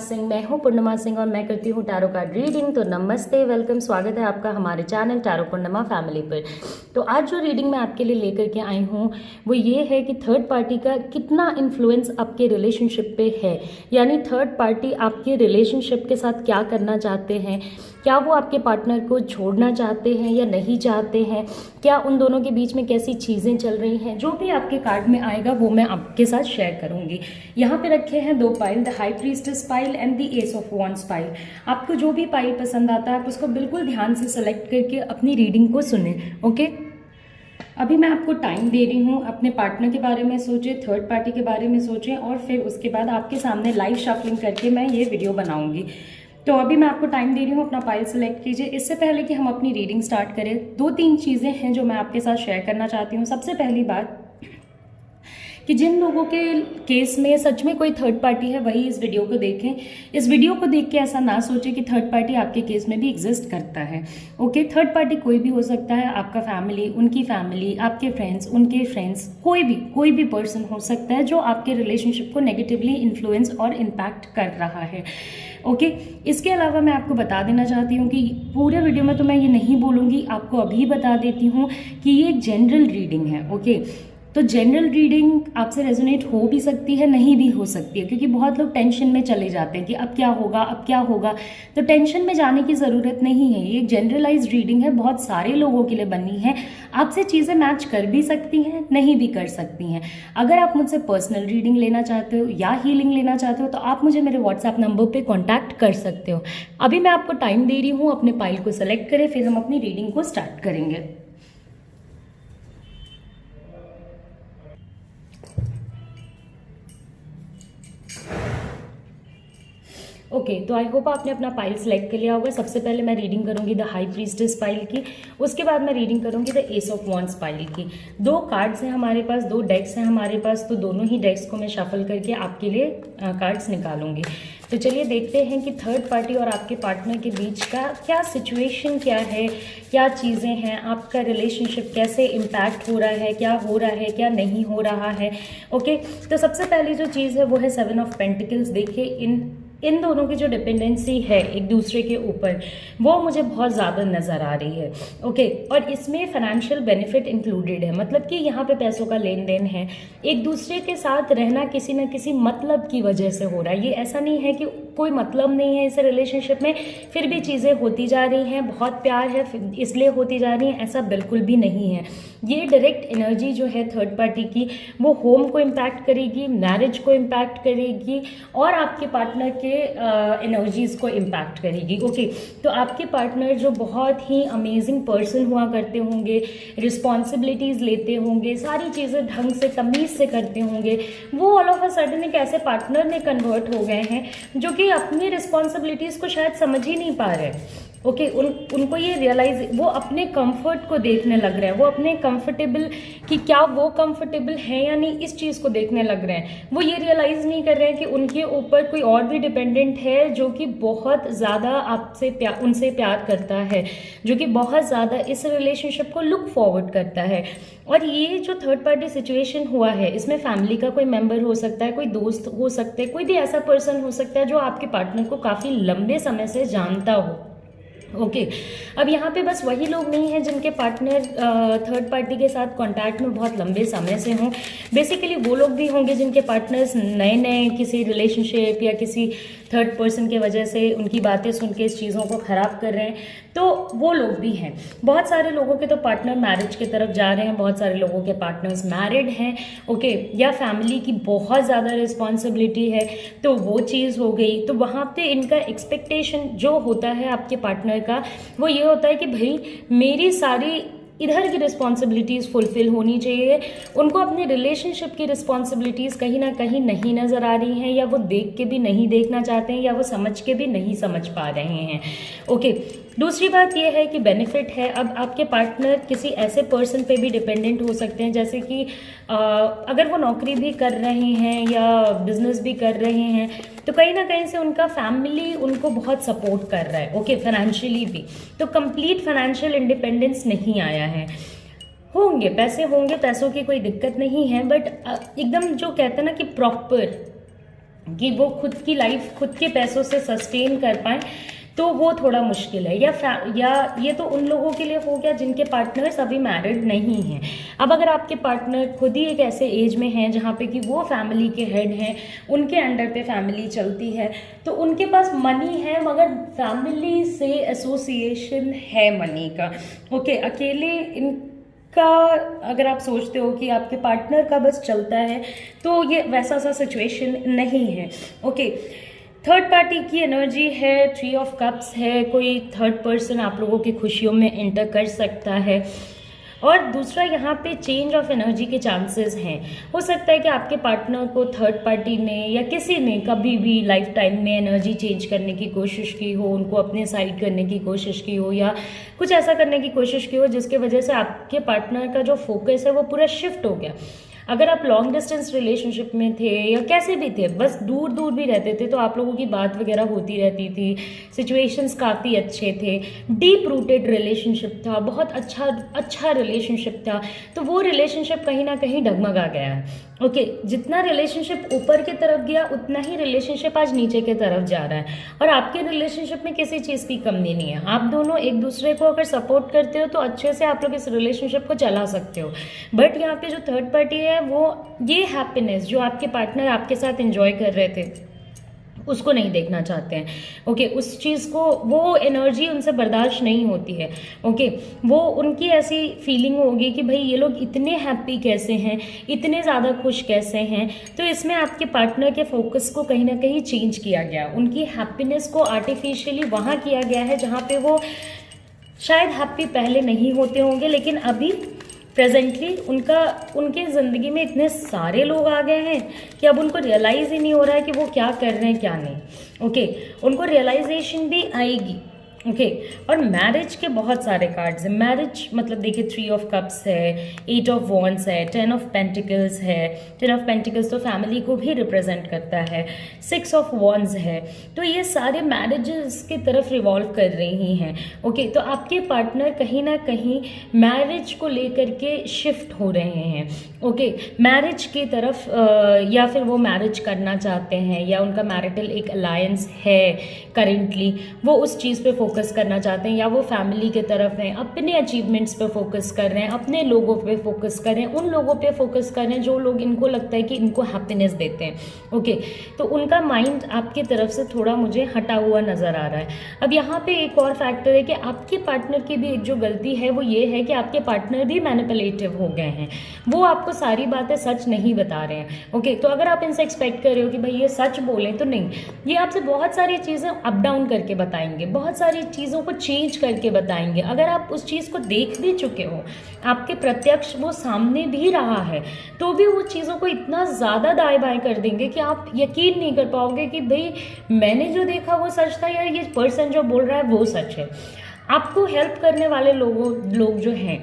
सिंह, मैं हूं पूर्णिमा सिंह और मैं करती हूं टैरो कार्ड रीडिंग। तो नमस्ते, वेलकम, स्वागत है आपका हमारे चैनल टैरो पूर्णिमा फैमिली पर। तो आज जो रीडिंग मैं आपके लिए लेकर के आई हूं वो ये है कि थर्ड पार्टी का कितना इन्फ्लुएंस आपके रिलेशनशिप पे है, यानी थर्ड पार्टी आपके रिलेशनशिप के साथ क्या करना चाहते हैं, क्या वो आपके पार्टनर को छोड़ना चाहते हैं या नहीं चाहते हैं, क्या उन दोनों के बीच में कैसी चीज़ें चल रही हैं। जो भी आपके कार्ड में आएगा वो मैं आपके साथ शेयर करूंगी। यहाँ पे रखे हैं दो pile, the high priestess pile and the S of wands pile. आपको जो भी पाइल पसंद आता है आप उसको बिल्कुल ध्यान से सेलेक्ट करके अपनी रीडिंग को सुने। ओके, अभी मैं आपको टाइम दे रही हूँ, अपने पार्टनर के बारे में सोचें, थर्ड पार्टी के बारे में सोचें और फिर उसके बाद आपके सामने लाइव शफलिंग करके मैं ये वीडियो बनाऊंगी। तो अभी मैं आपको टाइम दे रही हूँ, अपना पाइल सेलेक्ट कीजिए। इससे पहले कि हम अपनी रीडिंग स्टार्ट करें, 2-3 चीज़ें हैं जो मैं आपके साथ शेयर करना चाहती हूँ। सबसे पहली बात कि जिन लोगों के केस में सच में कोई थर्ड पार्टी है वही इस वीडियो को देखें। इस वीडियो को देख के ऐसा ना सोचें कि थर्ड पार्टी आपके केस में भी एग्जिस्ट करता है। ओके, थर्ड पार्टी कोई भी हो सकता है, आपका फैमिली, उनकी फैमिली, आपके फ्रेंड्स, उनके फ्रेंड्स, कोई भी पर्सन हो सकता है जो आपके रिलेशनशिप को नेगेटिवली इन्फ्लुएंस और इम्पैक्ट कर रहा है। ओके, इसके अलावा मैं आपको बता देना चाहती हूँ कि पूरे वीडियो में तो मैं ये नहीं बोलूँगी, आपको अभी बता देती हूँ कि ये एक जनरल रीडिंग है। ओके, तो जनरल रीडिंग आपसे रेजोनेट हो भी सकती है, नहीं भी हो सकती है, क्योंकि बहुत लोग टेंशन में चले जाते हैं कि अब क्या होगा, अब क्या होगा। तो टेंशन में जाने की ज़रूरत नहीं है, ये एक जनरलाइज रीडिंग है, बहुत सारे लोगों के लिए बनी है। आपसे चीज़ें मैच कर भी सकती हैं, नहीं भी कर सकती हैं। अगर आप मुझसे पर्सनल रीडिंग लेना चाहते हो या हीलिंग लेना चाहते हो तो आप मुझे मेरे व्हाट्सएप नंबर पर कॉन्टैक्ट कर सकते हो। अभी मैं आपको टाइम दे रही हूँ, अपने पाइल को सेलेक्ट करें, फिर हम अपनी रीडिंग को स्टार्ट करेंगे। ओके, तो आई होप आपने अपना पाइल सेलेक्ट कर लिया होगा। सबसे पहले मैं रीडिंग करूंगी द हाई प्रीस्टेस पाइल की, उसके बाद मैं रीडिंग करूंगी the S of wands pile की। 2 कार्ड्स हैं हमारे पास, 2 डेक्स हैं हमारे पास, तो दोनों ही डेक्स को मैं शफल करके आपके लिए कार्ड्स निकालूंगी। तो चलिए देखते हैं कि थर्ड पार्टी और आपके पार्टनर के बीच का क्या सिचुएशन क्या है, क्या चीज़ें हैं, आपका रिलेशनशिप कैसे इम्पैक्ट हो रहा है, क्या हो रहा है, क्या नहीं हो रहा है। ओके, तो सबसे पहली जो चीज़ है वो है 7 ऑफ पेंटिकल्स। देखिए इन दोनों की जो डिपेंडेंसी है एक दूसरे के ऊपर वो मुझे बहुत ज़्यादा नज़र आ रही है। ओके, और इसमें फाइनेंशियल बेनिफिट इंक्लूडेड है, मतलब कि यहाँ पे पैसों का लेन देन है। एक दूसरे के साथ रहना किसी न किसी मतलब की वजह से हो रहा है। ये ऐसा नहीं है कि कोई मतलब नहीं है इस रिलेशनशिप में, फिर भी चीज़ें होती जा रही हैं, बहुत प्यार है इसलिए होती जा रही हैं, ऐसा बिल्कुल भी नहीं है। ये डायरेक्ट एनर्जी जो है थर्ड पार्टी की वो होम को इम्पैक्ट करेगी, मैरिज को इम्पैक्ट करेगी और आपके पार्टनर के एनर्जीज को इम्पैक्ट करेगी। ओके, तो आपके पार्टनर जो बहुत ही अमेजिंग पर्सन हुआ करते होंगे, रिस्पॉन्सिबिलिटीज़ लेते होंगे, सारी चीज़ें ढंग से तमीज़ से करते होंगे, वो ऑल ऑफ अ सडन एक ऐसे पार्टनर में कन्वर्ट हो गए हैं जो कि अपनी रिस्पॉन्सिबिलिटीज़ को शायद समझ ही नहीं पा रहे। ओके, उनको ये रियलाइज, वो अपने कंफर्ट को देखने लग रहे हैं, वो अपने कंफर्टेबल कि क्या वो कंफर्टेबल है या नहीं, इस चीज़ को देखने लग रहे हैं। वो ये रियलाइज़ नहीं कर रहे हैं कि उनके ऊपर कोई और भी डिपेंडेंट है जो कि बहुत ज़्यादा उनसे प्यार करता है, जो कि बहुत ज़्यादा इस रिलेशनशिप को लुक फॉरवर्ड करता है। और ये जो थर्ड पार्टी सिचुएशन हुआ है इसमें फैमिली का कोई मेंबर हो सकता है, कोई दोस्त हो सकते हैं, कोई भी ऐसा पर्सन हो सकता है जो आपके पार्टनर को काफ़ी लंबे समय से जानता हो। ओके, अब यहाँ पे बस वही लोग नहीं हैं जिनके पार्टनर थर्ड पार्टी के साथ कांटेक्ट में बहुत लंबे समय से हों। बेसिकली वो लोग भी होंगे जिनके पार्टनर्स नए किसी रिलेशनशिप या किसी थर्ड पर्सन के वजह से उनकी बातें सुन के इस चीज़ों को ख़राब कर रहे हैं, तो वो लोग भी हैं। बहुत सारे लोगों के तो पार्टनर मैरिज की तरफ जा रहे हैं, बहुत सारे लोगों के पार्टनर्स मैरिड हैं। ओके, या फैमिली की बहुत ज़्यादा रिस्पॉन्सिबिलिटी है तो वो चीज़ हो गई। तो वहाँ पे इनका एक्सपेक्टेशन जो होता है आपके पार्टनर का वो ये होता है कि भाई मेरी सारी इधर की रिस्पॉन्सिबिलिटीज़ फुलफिल होनी चाहिए। उनको अपने रिलेशनशिप की रिस्पॉन्सिबिलिटीज़ कहीं ना कहीं नहीं नज़र आ रही हैं, या वो देख के भी नहीं देखना चाहते हैं, या वो समझ के भी नहीं समझ पा रहे हैं। ओके, दूसरी बात यह है कि बेनिफिट है, अब आपके पार्टनर किसी ऐसे पर्सन पे भी डिपेंडेंट हो सकते हैं, जैसे कि अगर वो नौकरी भी कर रहे हैं या बिजनेस भी कर रहे हैं तो कहीं ना कहीं से उनका फैमिली उनको बहुत सपोर्ट कर रहा है। ओके, फाइनेंशियली भी तो कंप्लीट फाइनेंशियल इंडिपेंडेंस नहीं आया है। होंगे पैसे, होंगे पैसों की कोई दिक्कत नहीं है, बट एकदम जो कहते हैं ना कि प्रॉपर कि वो खुद की लाइफ खुद के पैसों से सस्टेन कर पाए, तो वो थोड़ा मुश्किल है। या ये तो उन लोगों के लिए हो गया जिनके पार्टनर्स अभी मैरिड नहीं हैं। अब अगर आपके पार्टनर खुद ही एक ऐसे एज में हैं जहाँ पे कि वो फैमिली के हेड हैं, उनके अंडर पे फैमिली चलती है, तो उनके पास मनी है मगर फैमिली से एसोसिएशन है मनी का। ओके, अकेले का अगर आप सोचते हो कि आपके पार्टनर का बस चलता है, तो ये वैसा सा सिचुएशन नहीं है। ओके, थर्ड पार्टी की एनर्जी है, 3 ऑफ कप्स है, कोई थर्ड पर्सन आप लोगों की खुशियों में एंटर कर सकता है। और दूसरा, यहाँ पे चेंज ऑफ एनर्जी के चांसेस हैं। हो सकता है कि आपके पार्टनर को थर्ड पार्टी ने या किसी ने कभी भी लाइफ टाइम में एनर्जी चेंज करने की कोशिश की हो, उनको अपने साइड करने की कोशिश की हो, या कुछ ऐसा करने की कोशिश की हो जिसके वजह से आपके पार्टनर का जो फोकस है वो पूरा शिफ्ट हो गया। अगर आप लॉन्ग डिस्टेंस रिलेशनशिप में थे या कैसे भी थे, बस दूर दूर भी रहते थे, तो आप लोगों की बात वगैरह होती रहती थी, सिचुएशंस काफ़ी अच्छे थे, डीप रूटेड रिलेशनशिप था, बहुत अच्छा रिलेशनशिप था, तो वो रिलेशनशिप कहीं ना कहीं डगमगा गया है। ओके, जितना रिलेशनशिप ऊपर की तरफ गया उतना ही रिलेशनशिप आज नीचे की तरफ जा रहा है। और आपके रिलेशनशिप में किसी चीज़ की कमी नहीं है। आप दोनों एक दूसरे को अगर सपोर्ट करते हो तो अच्छे से आप लोग इस रिलेशनशिप को चला सकते हो। बट यहाँ पे जो थर्ड पार्टी है, वो ये हैप्पीनेस जो आपके पार्टनर आपके साथ एंजॉय कर रहे थे उसको नहीं देखना चाहते हैं। ओके, उस चीज़ को, वो एनर्जी उनसे बर्दाश्त नहीं होती है। ओके, वो उनकी ऐसी फीलिंग होगी कि भाई ये लोग इतने हैप्पी कैसे हैं, इतने ज़्यादा खुश कैसे हैं। तो इसमें आपके पार्टनर के फोकस को कहीं ना कहीं चेंज किया गया, उनकी हैप्पीनेस को आर्टिफिशियली वहाँ किया गया है जहाँ पे वो शायद हैप्पी पहले नहीं होते होंगे, लेकिन अभी प्रेजेंटली उनके ज़िंदगी में इतने सारे लोग आ गए हैं कि अब उनको रियलाइज़ ही नहीं हो रहा है कि वो क्या कर रहे हैं क्या नहीं। ओके, उनको रियलाइजेशन भी आएगी। ओके, और मैरिज के बहुत सारे कार्ड्स हैं। मैरिज मतलब देखिए 3 ऑफ कप्स है, 8 ऑफ वॉन्ड्स है, 10 ऑफ पेंटिकल्स है। 10 ऑफ पेंटिकल्स तो फैमिली को भी रिप्रेजेंट करता है। 6 ऑफ वॉन्ड्स है। तो ये सारे मैरिजेस की तरफ रिवॉल्व कर रही हैं। ओके, तो आपके पार्टनर कहीं ना कहीं मैरिज को लेकर के शिफ्ट हो रहे हैं। ओके, मैरिज की तरफ, या फिर वो मैरिज करना चाहते हैं, या उनका मैरिटल एक अलायंस है करेंटली, वो उस चीज़ पे फोकस करना चाहते हैं, या वो फैमिली के तरफ हैं, अपने अचीवमेंट्स पे फोकस कर रहे हैं, अपने लोगों पे फोकस कर रहे हैं, उन लोगों पे फोकस कर रहे हैं जो लोग इनको लगता है कि इनको हैप्पीनेस देते हैं। ओके, तो उनका माइंड आपकी तरफ से थोड़ा मुझे हटा हुआ नज़र आ रहा है। अब यहाँ पे एक और फैक्टर है कि आपके पार्टनर की भी एक जो गलती है वो ये है कि आपके पार्टनर भी मैनिपुलेटिव हो गए हैं। वो आपको सारी बातें सच नहीं बता रहे हैं। ओके, तो अगर आप इनसे एक्सपेक्ट कर रहे हो कि भाई ये सच बोलें, तो नहीं, ये आपसे बहुत सारी चीज़ें अप डाउन करके बताएंगे, बहुत सारी चीज़ों को चेंज करके बताएंगे। अगर आप उस चीज़ को देख भी चुके हो, आपके प्रत्यक्ष वो सामने भी रहा है, तो भी वो चीज़ों को इतना ज़्यादा दाएं बाएं कर देंगे कि आप यकीन नहीं कर पाओगे कि भाई मैंने जो देखा वो सच था, या ये पर्सन जो बोल रहा है वो सच है। आपको हेल्प करने वाले लोग जो हैं,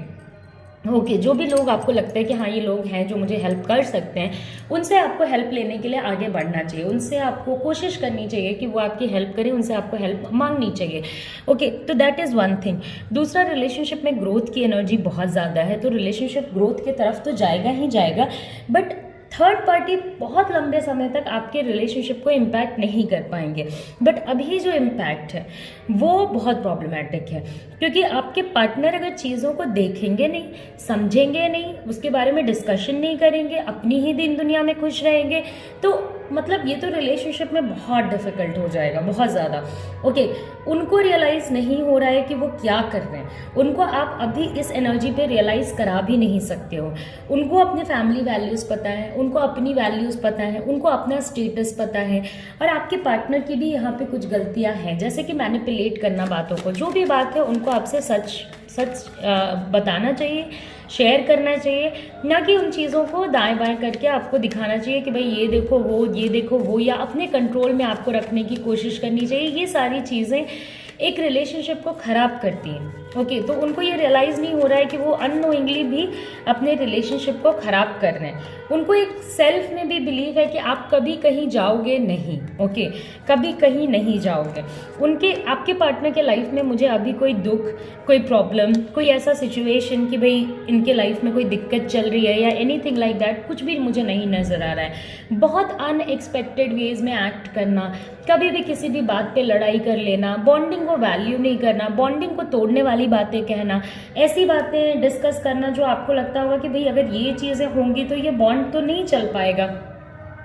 ओके, जो भी लोग आपको लगता है कि हाँ ये लोग हैं जो मुझे हेल्प कर सकते हैं, उनसे आपको हेल्प लेने के लिए आगे बढ़ना चाहिए। उनसे आपको कोशिश करनी चाहिए कि वो आपकी हेल्प करें, उनसे आपको हेल्प मांगनी चाहिए। ओके, तो दैट इज़ वन थिंग। दूसरा, रिलेशनशिप में ग्रोथ की एनर्जी बहुत ज़्यादा है, तो रिलेशनशिप ग्रोथ की तरफ तो जाएगा ही जाएगा, बट थर्ड पार्टी बहुत लंबे समय तक आपके रिलेशनशिप को इम्पैक्ट नहीं कर पाएंगे। बट अभी जो इम्पैक्ट है वो बहुत प्रॉब्लमेटिक है, क्योंकि आपके पार्टनर अगर चीज़ों को देखेंगे नहीं, समझेंगे नहीं, उसके बारे में डिस्कशन नहीं करेंगे, अपनी ही दिन दुनिया में खुश रहेंगे, तो मतलब ये तो रिलेशनशिप में बहुत डिफिकल्ट हो जाएगा, बहुत ज़्यादा। ओके, उनको रियलाइज़ नहीं हो रहा है कि वो क्या कर रहे हैं, उनको आप अभी इस एनर्जी पे रियलाइज़ करा भी नहीं सकते हो। उनको अपने फैमिली वैल्यूज़ पता है, उनको अपनी वैल्यूज़ पता है, उनको अपना स्टेटस पता है, और आपके पार्टनर की भी यहाँ पे कुछ गलतियाँ हैं, जैसे कि मैनिपुलेट करना बातों को। जो भी बात है उनको आपसे सच बताना चाहिए, शेयर करना चाहिए, ना कि उन चीज़ों को दाएं बाएं करके आपको दिखाना चाहिए कि भाई ये देखो वो, या अपने कंट्रोल में आपको रखने की कोशिश करनी चाहिए। ये सारी चीज़ें एक रिलेशनशिप को ख़राब करती हैं। ओके, तो उनको ये रियलाइज़ नहीं हो रहा है कि वो अननोइंगली भी अपने रिलेशनशिप को ख़राब कर रहे हैं। उनको एक सेल्फ में भी बिलीव है कि आप कभी कहीं जाओगे नहीं, ओके, कभी कहीं नहीं जाओगे। उनके आपके पार्टनर के लाइफ में मुझे अभी कोई दुख, कोई प्रॉब्लम, कोई ऐसा सिचुएशन कि भाई इनके लाइफ में कोई दिक्कत चल रही है या एनीथिंग लाइक दैट, कुछ भी मुझे नहीं नज़र आ रहा है। बहुत अनएक्सपेक्टेड वेज में एक्ट करना, कभी भी किसी भी बात पे लड़ाई कर लेना, बॉन्डिंग को वैल्यू नहीं करना, बॉन्डिंग को तोड़ने वाली बातें कहना, ऐसी बातें डिस्कस करना जो आपको लगता होगा कि भाई अगर ये चीज़ें होंगी तो ये बॉन्ड तो नहीं चल पाएगा।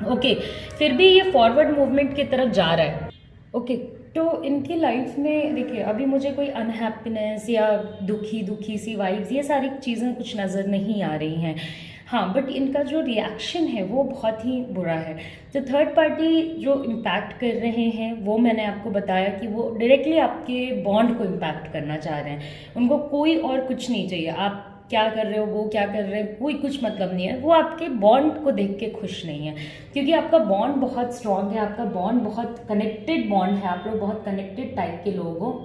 ओके, फिर भी ये फॉरवर्ड मूवमेंट की तरफ जा रहा है। ओके, तो इनकी लाइफ में देखिए अभी मुझे कोई अनहैप्पीनेस या दुखी दुखी सी वाइब्स, ये सारी चीज़ें कुछ नज़र नहीं आ रही हैं। हाँ, बट इनका जो रिएक्शन है वो बहुत ही बुरा है। तो थर्ड पार्टी जो इम्पैक्ट कर रहे हैं वो मैंने आपको बताया कि वो डायरेक्टली आपके बॉन्ड को इम्पैक्ट करना चाह रहे हैं। उनको कोई और कुछ नहीं चाहिए, आप क्या कर रहे हो, वो क्या कर रहे हैं, कोई कुछ मतलब नहीं है। वो आपके बॉन्ड को देख के खुश नहीं है, क्योंकि आपका बॉन्ड बहुत स्ट्रांग है, आपका बॉन्ड बहुत कनेक्टेड बॉन्ड है, आप लोग बहुत कनेक्टेड टाइप के लोग हो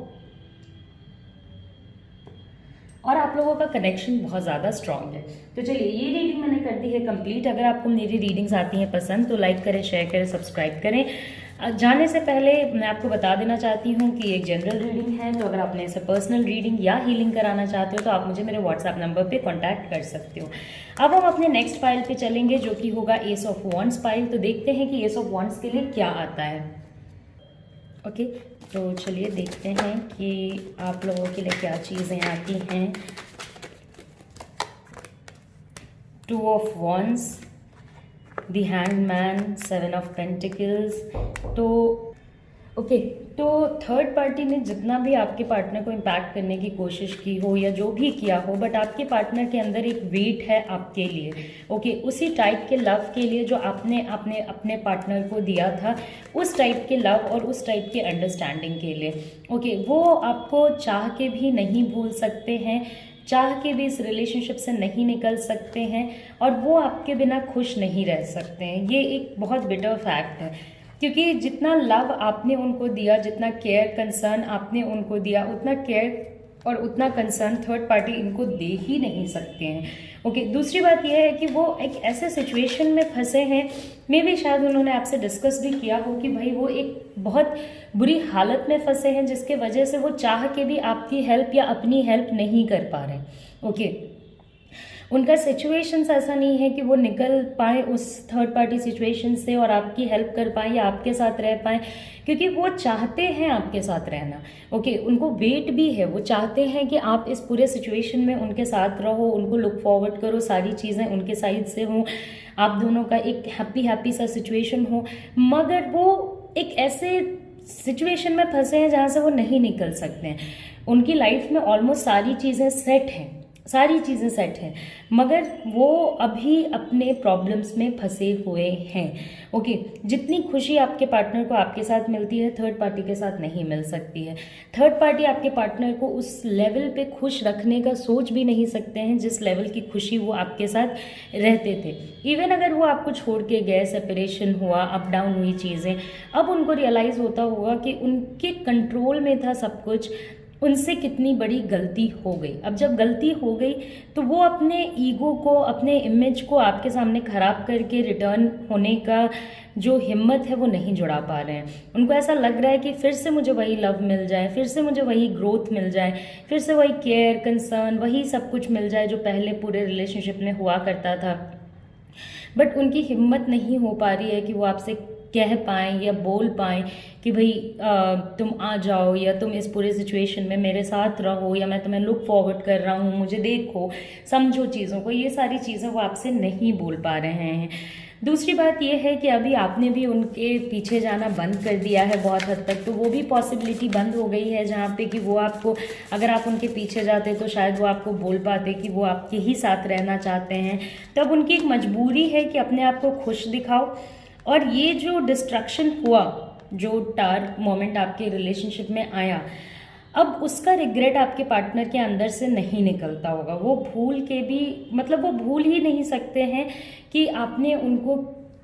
और आप लोगों का कनेक्शन बहुत ज़्यादा स्ट्रांग है। तो चलिए, ये रीडिंग मैंने कर दी है कंप्लीट। अगर आपको मेरी रीडिंग्स आती हैं पसंद तो लाइक करें, शेयर करें, सब्सक्राइब करें। जाने से पहले मैं आपको बता देना चाहती हूँ कि एक जनरल रीडिंग है, तो अगर आपने इसे पर्सनल रीडिंग या हीलिंग कराना चाहते हो तो आप मुझे मेरे व्हाट्सएप नंबर पे कांटेक्ट कर सकते हो। अब हम अपने नेक्स्ट फाइल पे चलेंगे जो कि होगा एस ऑफ वॉन्ड्स फाइल। तो देखते हैं कि एस ऑफ वॉन्ड्स के लिए क्या आता है। ओके, तो चलिए देखते हैं कि आप लोगों के लिए क्या चीज़ें आती हैं। Two of wands, the handman, seven of pentacles. तो ओके, तो थर्ड पार्टी ने जितना भी आपके पार्टनर को इम्पैक्ट करने की कोशिश की हो या जो भी किया हो, बट आपके पार्टनर के अंदर एक वेट है आपके लिए। ओके, उसी टाइप के लव के लिए जो आपने अपने अपने पार्टनर को दिया था, उस टाइप के लव और उस टाइप के अंडरस्टैंडिंग के लिए। ओके, वो आपको चाह के भी नहीं भूल सकते हैं, चाह के भी इस रिलेशनशिप से नहीं निकल सकते हैं और वो आपके बिना खुश नहीं रह सकते हैं। ये एक बहुत बिटर फैक्ट है, क्योंकि जितना लव आपने उनको दिया, जितना केयर कंसर्न आपने उनको दिया, उतना केयर और उतना कंसर्न थर्ड पार्टी इनको दे ही नहीं सकते हैं। ओके, दूसरी बात यह है कि वो एक ऐसे सिचुएशन में फंसे हैं, मे भी शायद उन्होंने आपसे डिस्कस भी किया हो कि भाई वो एक बहुत बुरी हालत में फंसे हैं जिसके वजह से वो चाह के भी आपकी हेल्प या अपनी हेल्प नहीं कर पा रहे। ओके, उनका सिचुएशंस ऐसा नहीं है कि वो निकल पाए उस थर्ड पार्टी सिचुएशन से और आपकी हेल्प कर पाए या आपके साथ रह पाए, क्योंकि वो चाहते हैं आपके साथ रहना। ओके, उनको वेट भी है, वो चाहते हैं कि आप इस पूरे सिचुएशन में उनके साथ रहो, उनको लुक फॉरवर्ड करो, सारी चीज़ें उनके साइड से हों, आप दोनों का एक हैप्पी सा सिचुएशन हो, मगर वो एक ऐसे सिचुएशन में फंसे हैं जहाँ से वो नहीं निकल सकते हैं। उनकी लाइफ में ऑलमोस्ट सारी चीज़ें सेट हैं, सारी चीज़ें सेट हैं, मगर वो अभी अपने प्रॉब्लम्स में फंसे हुए हैं। ओके, जितनी खुशी आपके पार्टनर को आपके साथ मिलती है, थर्ड पार्टी के साथ नहीं मिल सकती है। थर्ड पार्टी आपके पार्टनर को उस लेवल पे खुश रखने का सोच भी नहीं सकते हैं जिस लेवल की खुशी वो आपके साथ रहते थे। इवन अगर वो आपको छोड़ के गए, सेपरेशन हुआ, अप डाउन हुई चीज़ें, अब उनको रियलाइज़ होता होगा कि उनके कंट्रोल में था सब कुछ, उनसे कितनी बड़ी गलती हो गई। अब जब गलती हो गई तो वो अपने ईगो को, अपने इमेज को आपके सामने खराब करके रिटर्न होने का जो हिम्मत है वो नहीं जुड़ा पा रहे हैं। उनको ऐसा लग रहा है कि फिर से मुझे वही लव मिल जाए, फिर से मुझे वही ग्रोथ मिल जाए, फिर से वही केयर कंसर्न, वही सब कुछ मिल जाए जो पहले पूरे रिलेशनशिप में हुआ करता था। बट उनकी हिम्मत नहीं हो पा रही है कि वो आपसे कह पाएँ या बोल पाएँ कि भाई तुम आ जाओ या तुम इस पूरे सिचुएशन में मेरे साथ रहो या मैं तुम्हें लुक फॉरवर्ड कर रहा हूँ, मुझे देखो, समझो चीज़ों को। ये सारी चीज़ें वो आपसे नहीं बोल पा रहे हैं। दूसरी बात यह है कि अभी आपने भी उनके पीछे जाना बंद कर दिया है बहुत हद तक, तो वो भी पॉसिबिलिटी बंद हो गई है जहाँ पे कि वो आपको, अगर आप उनके पीछे जाते तो शायद वो आपको बोल पाते कि वो आपके ही साथ रहना चाहते हैं। तो अब उनकी एक मजबूरी है कि अपने आप को खुश दिखाओ, और ये जो डिस्ट्रक्शन हुआ, जो टार मोमेंट आपके रिलेशनशिप में आया, अब उसका रिग्रेट आपके पार्टनर के अंदर से नहीं निकलता होगा। वो भूल के भी, मतलब वो भूल ही नहीं सकते हैं कि आपने उनको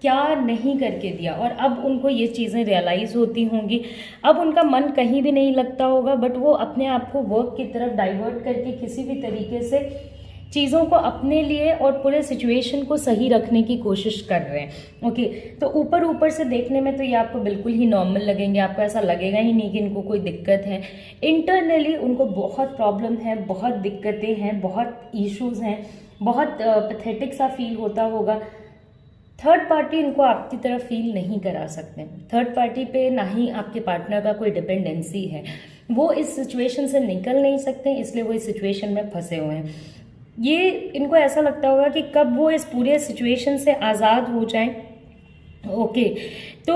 क्या नहीं करके दिया, और अब उनको ये चीज़ें रियलाइज़ होती होंगी। अब उनका मन कहीं भी नहीं लगता होगा, बट वो अपने आप को वर्क की तरफ डाइवर्ट करके किसी भी तरीके से चीज़ों को अपने लिए और पूरे सिचुएशन को सही रखने की कोशिश कर रहे हैं। ओके, तो ऊपर ऊपर से देखने में तो ये आपको बिल्कुल ही नॉर्मल लगेंगे, आपको ऐसा लगेगा ही नहीं कि इनको कोई दिक्कत है। इंटरनली उनको बहुत प्रॉब्लम है, बहुत दिक्कतें हैं, बहुत इश्यूज़ हैं, बहुत पैथेटिक सा फील होता होगा। थर्ड पार्टी इनको आपकी तरफ फील नहीं करा सकते। थर्ड पार्टी पे ना ही आपके पार्टनर का कोई डिपेंडेंसी है, वो इस सिचुएशन से निकल नहीं सकते, इसलिए वो इस सिचुएशन में फंसे हुए हैं। ये इनको ऐसा लगता होगा कि कब वो इस पूरे सिचुएशन से आज़ाद हो जाएं, ओके, तो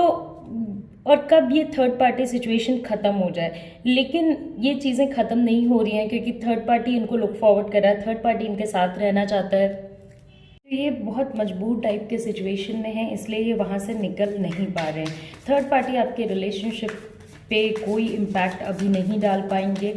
और कब ये थर्ड पार्टी सिचुएशन ख़त्म हो जाए। लेकिन ये चीज़ें ख़त्म नहीं हो रही हैं, क्योंकि थर्ड पार्टी इनको लुक फॉरवर्ड कर रहा है, थर्ड पार्टी इनके साथ रहना चाहता है। तो ये बहुत मजबूर टाइप के सिचुएशन में है, इसलिए ये वहाँ से निकल नहीं पा रहे हैं। थर्ड पार्टी आपके रिलेशनशिप पे कोई इम्पैक्ट अभी नहीं डाल पाएंगे।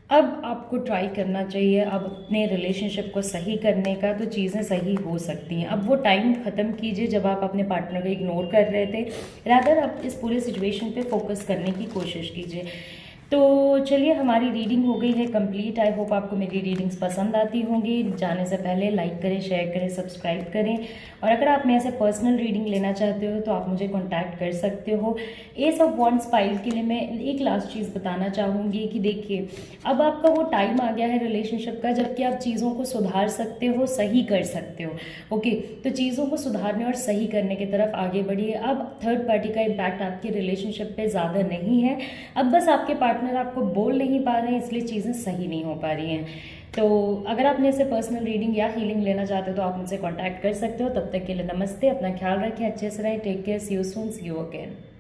अब आपको ट्राई करना चाहिए अब अपने रिलेशनशिप को सही करने का, तो चीज़ें सही हो सकती हैं। अब वो टाइम ख़त्म कीजिए जब आप अपने पार्टनर को इग्नोर कर रहे थे, रादर आप इस पूरे सिचुएशन पे फोकस करने की कोशिश कीजिए। तो चलिए, हमारी रीडिंग हो गई है कंप्लीट। आई होप आपको मेरी रीडिंग्स पसंद आती होंगी। जाने से पहले लाइक करें, शेयर करें, सब्सक्राइब करें, और अगर आप मेरे से पर्सनल रीडिंग लेना चाहते हो तो आप मुझे कांटेक्ट कर सकते हो। एस ऑफ वॉन्ड्स पाइल के लिए मैं एक लास्ट चीज़ बताना चाहूँगी कि देखिए, अब आपका वो टाइम आ गया है रिलेशनशिप का जबकि आप चीज़ों को सुधार सकते हो, सही कर सकते हो। ओके, तो चीज़ों को सुधारने और सही करने की तरफ आगे बढ़िए। अब थर्ड पार्टी का इम्पैक्ट आपके रिलेशनशिप पे ज़्यादा नहीं है। अब बस आपके पार्टनर आपको बोल नहीं पा रहे हैं, इसलिए चीज़ें सही नहीं हो पा रही हैं। तो अगर आप मेरे से पर्सनल रीडिंग या हीलिंग लेना चाहते हो तो आप मुझसे कांटेक्ट कर सकते हो। तब तक के लिए नमस्ते, अपना ख्याल रखें, अच्छे से रहें, take care, see you soon, see you again.